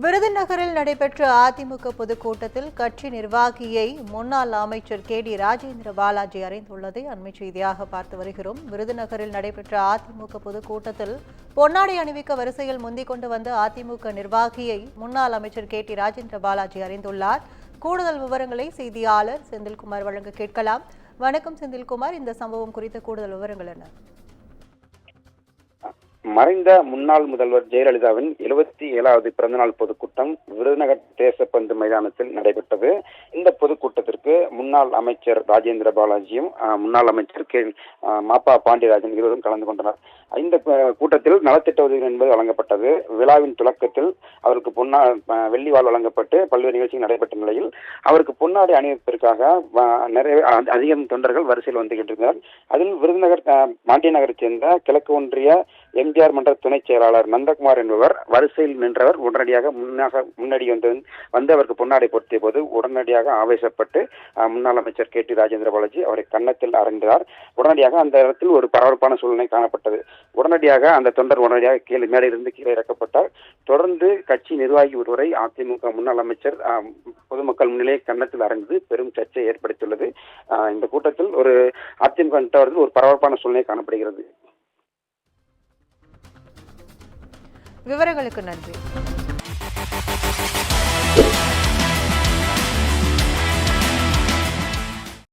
விருதுநகரில் நடைபெற்ற அதிமுக பொதுக்கூட்டத்தில் கட்சி நிர்வாகியை முன்னாள் அமைச்சர் KD ராஜேந்திர பாலாஜி அறிந்துள்ளதை அண்மை செய்தியாக பார்த்து வருகிறோம். விருதுநகரில் நடைபெற்ற அதிமுக பொதுக்கூட்டத்தில் பொன்னாடை அணிவிக்க வரிசையில் முந்திக் கொண்டு வந்த அதிமுக நிர்வாகியை முன்னாள் அமைச்சர் KD ராஜேந்திர பாலாஜி அறிந்துள்ளார். கூடுதல் விவரங்களை செய்தியாளர் செந்தில்குமார் வழங்க கேட்கலாம். வணக்கம் செந்தில்குமார், இந்த சம்பவம் குறித்த கூடுதல் விவரங்கள் என்ன? மறைந்த முன்னாள் முதல்வர் ஜெயலலிதாவின் 77வது பிறந்தநாள் பொதுக்கூட்டம் விருதுநகர் தேசப்பந்து மைதானத்தில் நடைபெற்றது. இந்த பொதுக்கூட்டத்திற்கு முன்னாள் அமைச்சர் ராஜேந்திர பாலாஜியும் முன்னாள் அமைச்சர் மாப்பா பாண்டியராஜன் இருவரும் கலந்து கொண்டனர். இந்த கூட்டத்தில் நலத்திட்ட உதவிகள் என்பது வழங்கப்பட்டது. விழாவின் தொடக்கத்தில் அவருக்கு வெள்ளி வாள் வழங்கப்பட்டு பல்வேறு நிகழ்ச்சிகள் நடைபெற்ற நிலையில் அவருக்கு பொன்னாடை அணிவிப்பதற்காக நிறைய அதிகம் தொண்டர்கள் வரிசையில் வந்து கொண்டிருந்தனர். அதில் விருதுநகர் மாண்டிய நகரைச் சேர்ந்த கிழக்கு ஒன்றிய எம்ஜிஆர் மன்ற துணை செயலாளர் நந்தகுமார் என்பவர் வரிசையில் நின்றவர் உடனடியாக முன்னாடி வந்து அவருக்கு பொன்னாடை பொருத்திய போது உடனடியாக ஆவேசப்பட்டு முன்னாள் அமைச்சர் KD ராஜேந்திர பாலாஜி அவரை கன்னத்தில் அறைந்தார். உடனடியாக அந்த இடத்தில் ஒரு பரபரப்பான சூழ்நிலை காணப்பட்டது. உடனடியாக அந்த தொண்டர் உடனடியாக மேலிருந்து கீழே இறக்கப்பட்டார். தொடர்ந்து கட்சி நிர்வாகி ஒருவரை அதிமுக முன்னாள் அமைச்சர் பொதுமக்கள் முன்னிலையை கன்னத்தில் அறைந்து பெரும் சர்ச்சை ஏற்படுத்தியுள்ளது. இந்த கூட்டத்தில் ஒரு அதிமுக ஒரு பரபரப்பான சூழ்நிலை காணப்படுகிறது. விவரங்களுக்கு நன்றி.